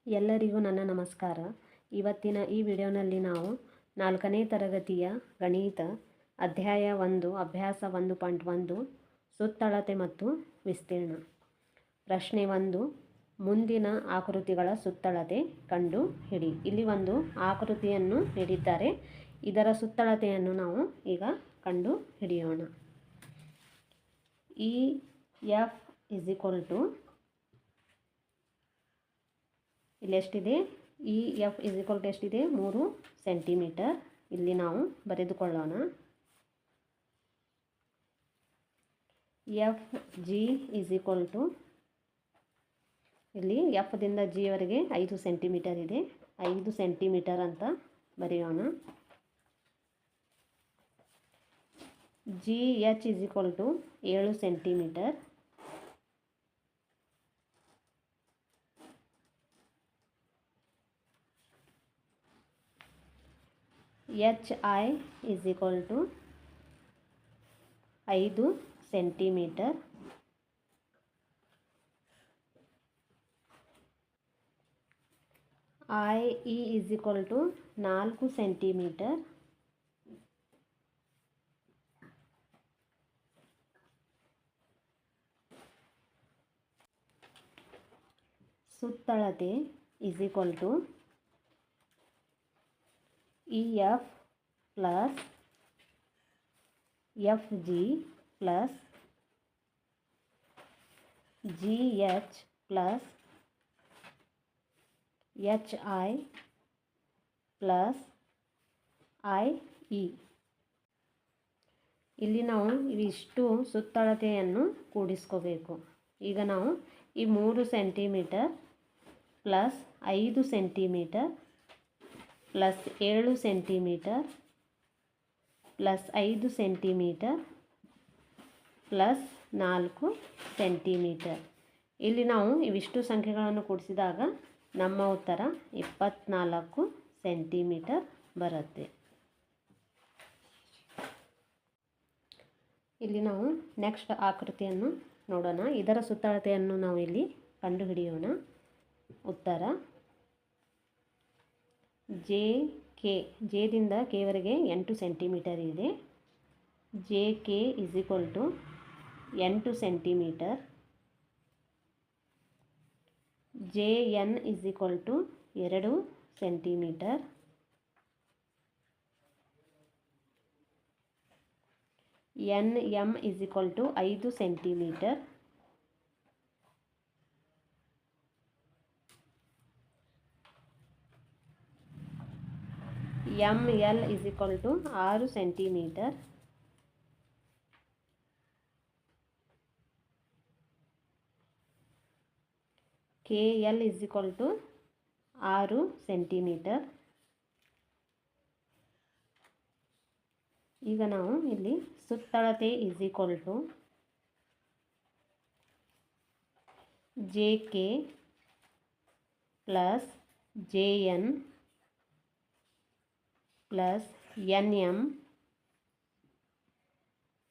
ಎಲ್ಲರಿಗೂ ನನ್ನ ನಮಸ್ಕಾರ. ಇವತ್ತಿನ ಈ ವಿಡಿಯೋನಲ್ಲಿ ನಾವು 4ನೇ ತರಗತಿಯ ಗಣಿತ ಅಧ್ಯಾಯ 1 ಅಭ್ಯಾಸ 1.1 ಸುತ್ತಳತೆ ಮತ್ತು ವಿಸ್ತೀರ್ಣ. ಪ್ರಶ್ನೆ 1, ಮುಂದಿನ ಆಕೃತಿಗಳ ಸುತ್ತಳತೆ ಕಂಡು ಹಿಡಿ. ಇಲ್ಲಿ ಒಂದು ಆಕೃತಿಯನ್ನು ನೀಡಿದ್ದಾರೆ. ಇದರ ಸುತ್ತಳತೆಯನ್ನು ನಾವು ಈಗ ಕಂಡು ಹಿಡಿಯೋಣ. ಈ ಎಫ್ ಇಲ್ಲಿ ಎಷ್ಟಿದೆ? ಈ ಎಫ್ ಎಷ್ಟಿದೆ? 3 ಸೆಂಟಿಮೀಟರ್. ಇಲ್ಲಿ ನಾವು ಬರೆದುಕೊಳ್ಳೋಣ. ಎಫ್ ಜಿ ಇಲ್ಲಿ ಎಫ್ ದಿಂದ ಜಿ ವರೆಗೆ 5 ಸೆಂಟಿಮೀಟರ್ ಇದೆ. 5 ಸೆಂಟಿಮೀಟರ್ ಅಂತ ಬರೆಯೋಣ. G H 7 centimetre. H I 5 centimetre. I E 4 centimetre. ಸುತ್ತಳತೆ E F plus F G plus G H plus H I plus I E. ಇಲ್ಲಿ ನಾವು ಇವಿಷ್ಟು ಸುತ್ತಳತೆಯನ್ನು ಕೂಡಿಸ್ಕೋಬೇಕು. ಈಗ ನಾವು ಈ 3 centimetre plus 5 centimetre plus 7 centimetre plus 5 centimetre plus 4 centimetre. ಇಲ್ಲಿ ನಾವು ಇವಿಷ್ಟು ಸಂಖ್ಯೆಗಳನ್ನು ಕೂಡಿಸಿದಾಗ ನಮ್ಮ ಉತ್ತರ 24 ಸೆಂಟಿಮೀಟರ್ ಬರುತ್ತೆ. ಇಲ್ಲಿ ನಾವು ನೆಕ್ಸ್ಟ್ ಆಕೃತಿಯನ್ನು ನೋಡೋಣ. ಇದರ ಸುತ್ತಳತೆಯನ್ನು ನಾವು ಇಲ್ಲಿ ಕಂಡುಹಿಡಿಯೋಣ. ಉತ್ತರ ಜೆ ಕೆ. ಜೆದಿಂದ ಕೆವರೆಗೆ 8 ಸೆಂಟಿಮೀಟರ್ ಇದೆ. J K 8 centimetre. J N 2 centimetre. N M 5 centimetre. M L 6 centimetre. K L 6 centimetre. ಈಗ ನಾವು ಇಲ್ಲಿ ಸುತ್ತಳತೆ J K plus J N plus N M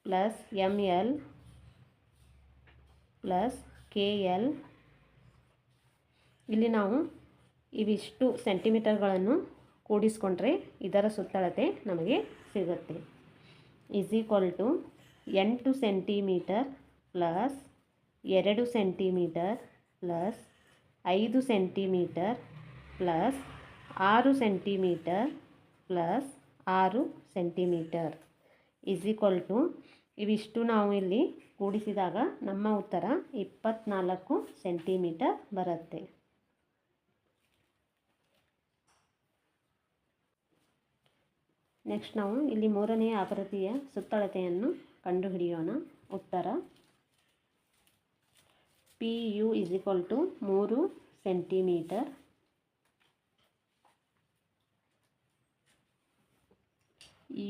plus M L plus K L. ಇಲ್ಲಿ ನಾವು ಇವಿಷ್ಟು ಸೆಂಟಿಮೀಟರ್ಗಳನ್ನು ಕೂಡಿಸ್ಕೊಂಡ್ರೆ ಇದರ ಸುತ್ತಳತೆ ನಮಗೆ ಸಿಗುತ್ತೆ. 8 centimetre plus 2 centimetre plus 5 centimetre plus 6 centimetre plus 6 centimetre ಇವಿಷ್ಟು ನಾವು ಇಲ್ಲಿ ಕೂಡಿಸಿದಾಗ ನಮ್ಮ ಉತ್ತರ 24 ಸೆಂಟಿಮೀಟರ್ ಬರುತ್ತೆ. ನೆಕ್ಸ್ಟ್ ನಾವು ಇಲ್ಲಿ 3ನೇ ಆಕೃತಿಯ ಸುತ್ತಳತೆಯನ್ನು ಕಂಡುಹಿಡಿಯೋಣ. ಉತ್ತರ P U 3 centimetre.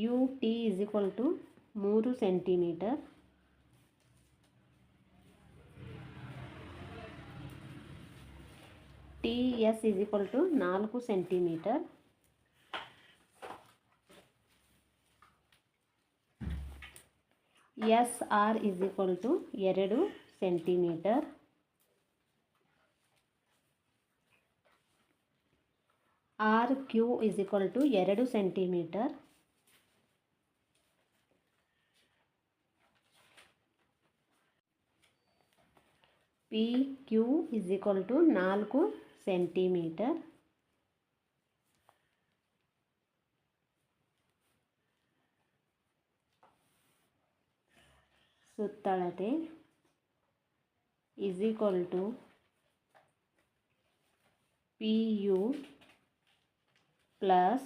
U T 3 centimetre. T S 4 centimetre. S R 2 centimetre. R Q is equal to 2 centimetre. P Q is equal to 4 centimetre. ಸುತ್ತಳತೆ is equal to P U plus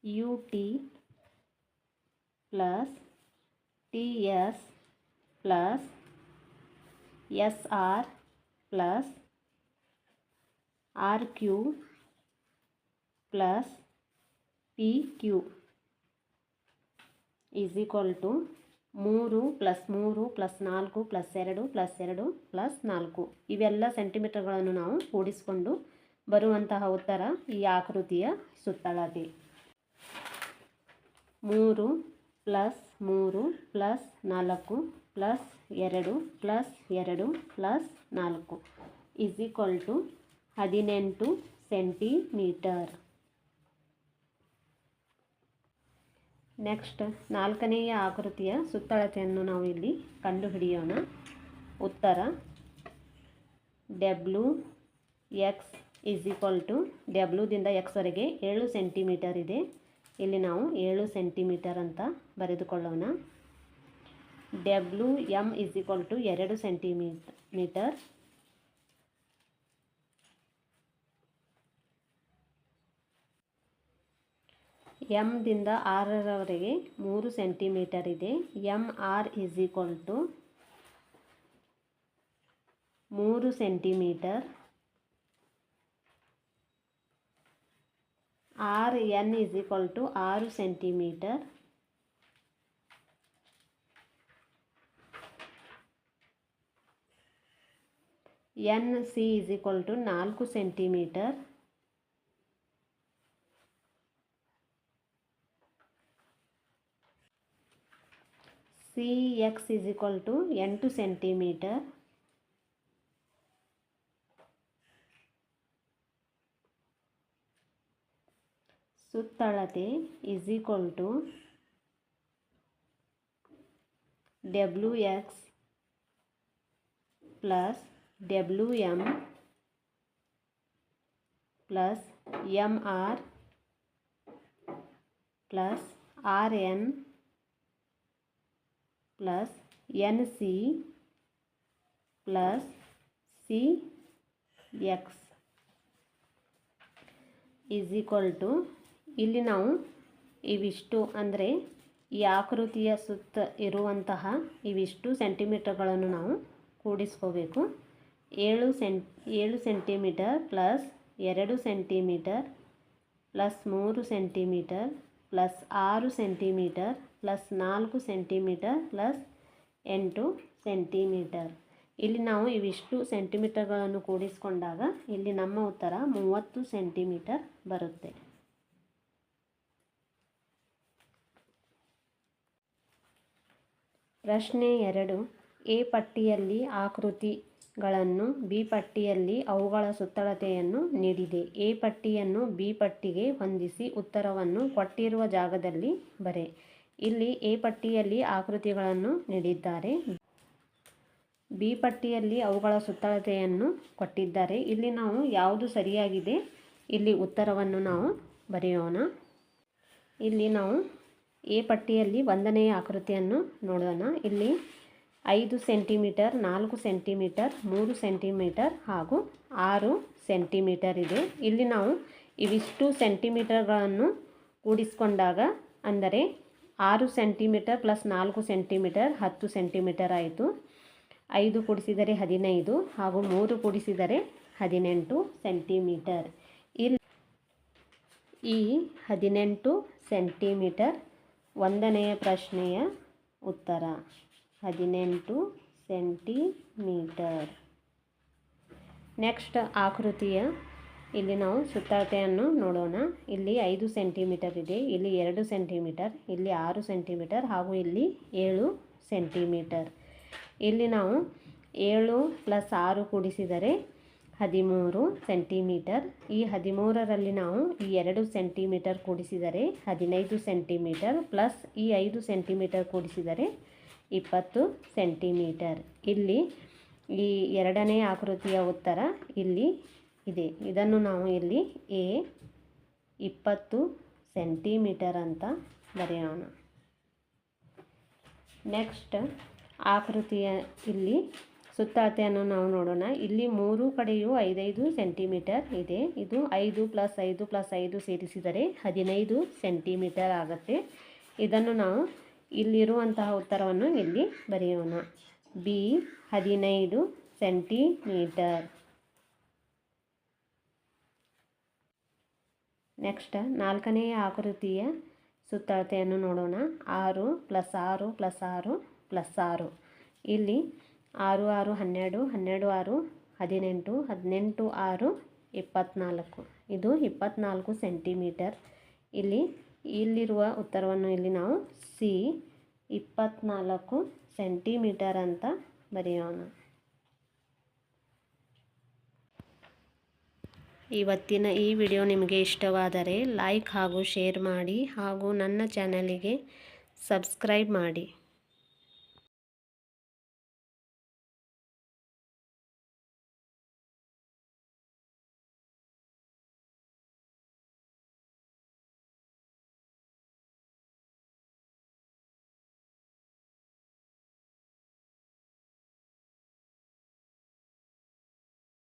U T plus T S plus S R plus R Q plus P Q is equal to 3 + 3 + 4 + 2 + 2 + 4 ಇವೆಲ್ಲ ಸೆಂಟಿಮೀಟರ್ಗಳನ್ನು ನಾವು ಕೂಡಿಸಿಕೊಂಡು ಬರುವಂತಹ ಉತ್ತರ ಈ ಆಕೃತಿಯ ಸುತ್ತಳತೆ. 3 + 3 + 4 + 2 + 2 + 4 is equal to 18 centimetre. Next 4ನೆಯ ಆಕೃತಿಯ ಸುತ್ತಳತೆಯನ್ನು ನಾವು ಇಲ್ಲಿ ಕಂಡುಹಿಡಿಯೋಣ. ಉತ್ತರ W X is equal to ಡಬ್ಲ್ಯೂದಿಂದ ಎಕ್ಸ್ವರೆಗೆ 7 ಸೆಂಟಿಮೀಟರ್ ಇದೆ. ಇಲ್ಲಿ ನಾವು 7 ಸೆಂಟಿಮೀಟರ್ ಅಂತ ಬರೆದುಕೊಳ್ಳೋಣ. W M is equal to 2 centimetre. ಎಮ್ದಿಂದ ಆರರವರೆಗೆ 3 ಸೆಂಟಿಮೀಟರ್ ಇದೆ. M R is equal to 3 centimetre. R N is equal to 6 centimetre. N C is equal to 4 centimetre. C X is equal to 8 centimetre. ಸುತ್ತಳತೆ is equal to W X plus W M plus M R plus R N plus N C plus C X is equal to, ಇಲ್ಲಿ ನಾವು ಇವಿಷ್ಟು ಅಂದರೆ ಈ ಆಕೃತಿಯ ಸುತ್ತ ಇರುವಂತಹ ಇವಿಷ್ಟು ಸೆಂಟಿಮೀಟರ್ಗಳನ್ನು ನಾವು ಕೂಡಿಸ್ಕೋಬೇಕು. 7 centimetre plus 2 centimetre plus 3 centimetre plus 6 centimetre plus 4 centimetre plus 8 centimetre. ಇಲ್ಲಿ ನಾವು ಇವಿಷ್ಟು ಸೆಂಟಿಮೀಟರ್ಗಳನ್ನು ಕೂಡಿಸಿಕೊಂಡಾಗ ಇಲ್ಲಿ ನಮ್ಮ ಉತ್ತರ 30 ಸೆಂಟಿಮೀಟರ್ ಬರುತ್ತೆ. ಪ್ರಶ್ನೆ 2. ಎ ಪಟ್ಟಿಯಲ್ಲಿ ಆಕೃತಿಗಳನ್ನು, ಬಿ ಪಟ್ಟಿಯಲ್ಲಿ ಅವುಗಳ ಸುತ್ತಳತೆಯನ್ನು ನೀಡಿದೆ. ಎ ಪಟ್ಟಿಯನ್ನು ಬಿ ಪಟ್ಟಿಗೆ ಹೊಂದಿಸಿ ಉತ್ತರವನ್ನು ಕೊಟ್ಟಿರುವ ಜಾಗದಲ್ಲಿ ಬರೆ. ಇಲ್ಲಿ ಎ ಪಟ್ಟಿಯಲ್ಲಿ ಆಕೃತಿಗಳನ್ನು ನೀಡಿದ್ದಾರೆ, ಬಿ ಪಟ್ಟಿಯಲ್ಲಿ ಅವುಗಳ ಸುತ್ತಳತೆಯನ್ನು ಕೊಟ್ಟಿದ್ದಾರೆ. ಇಲ್ಲಿ ನಾವು ಯಾವುದು ಸರಿಯಾಗಿದೆ ಇಲ್ಲಿ ಉತ್ತರವನ್ನು ನಾವು ಬರೆಯೋಣ. ಇಲ್ಲಿ ನಾವು ಎ ಪಟ್ಟಿಯಲ್ಲಿ 1ನೆಯ ಆಕೃತಿಯನ್ನು ನೋಡೋಣ. ಇಲ್ಲಿ 5 ಸೆಂಟಿಮೀಟರ್, 4 ಸೆಂಟಿಮೀಟರ್, 3 ಸೆಂಟಿಮೀಟರ್ ಹಾಗೂ 6 ಸೆಂಟಿಮೀಟರ್ ಇದೆ. ಇಲ್ಲಿ ನಾವು ಇವಿಷ್ಟು ಸೆಂಟಿಮೀಟರ್ಗಳನ್ನು ಕೂಡಿಸಿಕೊಂಡಾಗ ಅಂದರೆ 6 ಸೆಂಟಿಮೀಟರ್ ಪ್ಲಸ್ 4 ಸೆಂಟಿಮೀಟರ್ 10 ಸೆಂಟಿಮೀಟರ್ ಆಯಿತು. 5 ಕೂಡಿಸಿದರೆ 15 ಹಾಗೂ 3 ಕೂಡಿಸಿದರೆ 18 ಸೆಂಟಿಮೀಟರ್. ಇಲ್ಲಿ ಈ 18 ಸೆಂಟಿಮೀಟರ್ 1ನೆಯ ಪ್ರಶ್ನೆಯ ಉತ್ತರ 18 ಸೆಂಟಿಮೀಟರ್. ನೆಕ್ಸ್ಟ್ ಆಕೃತಿಯ ಇಲ್ಲಿ ನಾವು ಸುತ್ತಳತೆಯನ್ನು ನೋಡೋಣ. ಇಲ್ಲಿ 5 ಸೆಂಟಿಮೀಟರ್ ಇದೆ, ಇಲ್ಲಿ 2 ಸೆಂಟಿಮೀಟರ್, ಇಲ್ಲಿ 6 ಸೆಂಟಿಮೀಟರ್ ಹಾಗೂ ಇಲ್ಲಿ 7 ಸೆಂಟಿಮೀಟರ್. ಇಲ್ಲಿ ನಾವು 7 ಪ್ಲಸ್ 6 ಕೂಡಿಸಿದರೆ 13 ಸೆಂಟಿಮೀಟರ್. ಈ 13ರಲ್ಲಿ ನಾವು ಈ 2 ಸೆಂಟಿಮೀಟರ್ ಕೂಡಿಸಿದರೆ 15 ಸೆಂಟಿಮೀಟರ್ ಪ್ಲಸ್ ಈ 5 ಸೆಂಟಿಮೀಟರ್ ಕೂಡಿಸಿದರೆ 20 ಸೆಂಟಿಮೀಟರ್. ಇಲ್ಲಿ ಈ ಎರಡನೇ ಆಕೃತಿಯ ಉತ್ತರ ಇಲ್ಲಿ ಇದೆ. ಇದನ್ನು ನಾವು ಇಲ್ಲಿ ಎ 20 ಸೆಂಟಿಮೀಟರ್ ಅಂತ ಬರೆಯೋಣ. ನೆಕ್ಸ್ಟ್ ಆಕೃತಿಯ ಇಲ್ಲಿ ಸುತ್ತಳತೆಯನ್ನು ನಾವು ನೋಡೋಣ. ಇಲ್ಲಿ 3 ಕಡೆಯೂ 5 ಸೆಂಟಿಮೀಟರ್ ಇದೆ. ಇದು 5 + 5 + 5 ಸೇರಿಸಿದರೆ 15 ಸೆಂಟಿಮೀಟರ್ ಆಗುತ್ತೆ. ಇದನ್ನು ನಾವು ಇಲ್ಲಿರುವಂತಹ ಉತ್ತರವನ್ನು ಇಲ್ಲಿ ಬರೆಯೋಣ. B 15 centimetre. ನೆಕ್ಸ್ಟ್ 4ನೇ ಆಕೃತಿಯ ಸುತ್ತಳತೆಯನ್ನು ನೋಡೋಣ. 6 + 6 + 6 + 6. ಇಲ್ಲಿ 6 6 12 12 6 18 18 6 24. ಇದು 24 ಸೆಂಟಿಮೀಟರ್. ಇಲ್ಲಿರುವ ಉತ್ತರವನ್ನು ಇಲ್ಲಿ ನಾವು ಸಿ 24 ಸೆಂಟಿಮೀಟರ್ ಅಂತ ಬರೆಯೋಣ. ಇವತ್ತಿನ ಈ ವಿಡಿಯೋ ನಿಮಗೆ ಇಷ್ಟವಾದರೆ ಲೈಕ್ ಹಾಗೂ ಶೇರ್ ಮಾಡಿ ಹಾಗೂ ನನ್ನ ಚಾನಲಿಗೆ ಸಬ್ಸ್ಕ್ರೈಬ್ ಮಾಡಿ.